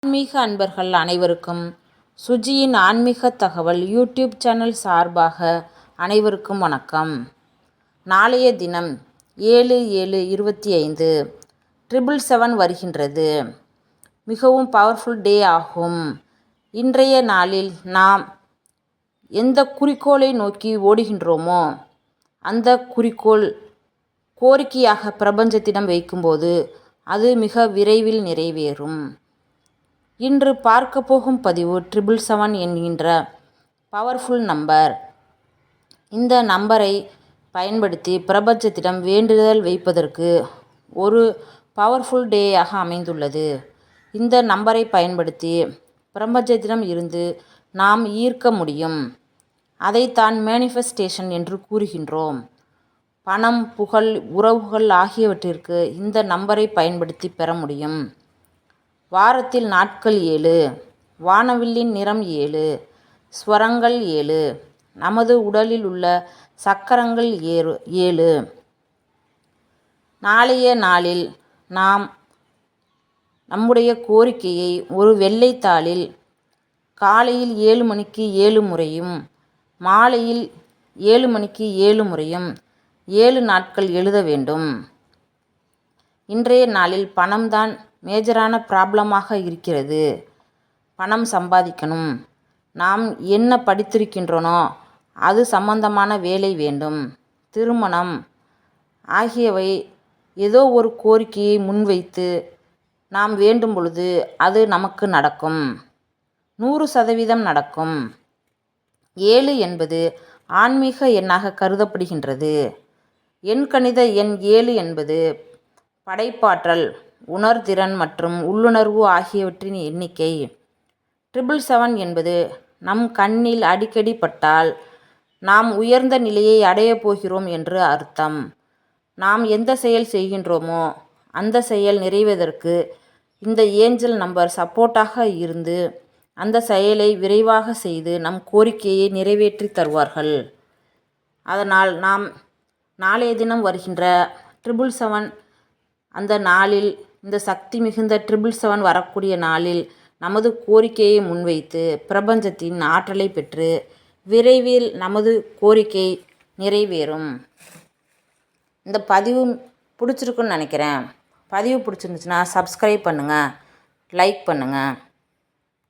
ஆன்மீக அன்பர்கள் அனைவருக்கும் சுஜியின் ஆன்மீக தகவல் யூடியூப் சேனல் சார்பாக அனைவருக்கும் வணக்கம். நாளைய தினம் 7/7/25 777 வருகின்றது. மிகவும் பவர்ஃபுல் டே ஆகும். இன்றைய நாளில் நாம் எந்த குறிக்கோளை நோக்கி ஓடுகின்றோமோ அந்த குறிக்கோள் கோரிக்கையாக பிரபஞ்சத்திடம் வைக்கும்போது அது மிக விரைவில் நிறைவேறும். இன்று பார்க்க போகும் பதிவு 777 என்கின்ற பவர்ஃபுல் நம்பர். இந்த நம்பரை பயன்படுத்தி பிரபஞ்சத்திடம் வேண்டுதல் வைப்பதற்கு ஒரு பவர்ஃபுல் டேயாக அமைந்துள்ளது. இந்த நம்பரை பயன்படுத்தி பிரபஞ்சத்திடம் இருந்து நாம் ஈர்க்க முடியும். அதைத்தான் மேனிஃபெஸ்டேஷன் என்று கூறுகின்றோம். பணம், புகழ், உறவுகள் ஆகியவற்றிற்கு இந்த நம்பரை பயன்படுத்தி பெற முடியும். வாரத்தில் நாட்கள் 7, வானவில்லின் நிறம் 7, ஸ்வரங்கள் 7, நமது உடலில் உள்ள சக்கரங்கள் 7. நாளைய நாளில் நாம் நம்முடைய கோரிக்கையை ஒரு வெள்ளைத்தாளில் காலையில் 7 மணிக்கு 7 முறையும் மாலையில் 7 மணிக்கு 7 முறையும் 7 நாட்கள் எழுத வேண்டும். இன்றைய நாளில் பணம்தான் மேஜரான ப்ராப்ளமாக இருக்கிறது. பணம் சம்பாதிக்கணும், நாம் என்ன படித்திருக்கின்றனோ அது சம்பந்தமான வேலை வேண்டும், திருமணம் ஆகியவை ஏதோ ஒரு கோரிக்கையை முன்வைத்து நாம் வேண்டும் பொழுது அது நமக்கு நடக்கும். 100% நடக்கும். 7 என்பது ஆன்மீக எண்ணாக கருதப்படுகின்றது. எண்கணித எண் 7 என்பது படைப்பாற்றல், உணர்திறன் மற்றும் உள்ளுணர்வு ஆகியவற்றின் எண்ணிக்கை. 777 என்பது நம் கண்ணில் அடிக்கடி பட்டால் நாம் உயர்ந்த நிலையை அடையப் போகிறோம் என்று அர்த்தம். நாம் எந்த செயல் செய்கின்றோமோ அந்த செயல் நிறைவேறுவதற்கு இந்த ஏஞ்சல் நம்பர் சப்போர்ட்டாக இருந்து அந்த செயலை விரைவாக செய்து நம் கோரிக்கையை நிறைவேற்றி தருவார்கள். அதனால் நாம் நாளைய தினம் வருகின்ற 777 அந்த நாளில், இந்த சக்தி மிகுந்த 777 வரக்கூடிய நாளில் நமது கோரிக்கையை முன்வைத்து பிரபஞ்சத்தின் ஆற்றலை பெற்று விரைவில் நமது கோரிக்கை நிறைவேறும். இந்த பதிவு பிடிச்சிருக்குன்னு நினைக்கிறேன். பதிவு பிடிச்சிருந்துச்சுன்னா சப்ஸ்கிரைப் பண்ணுங்கள், லைக் பண்ணுங்கள்.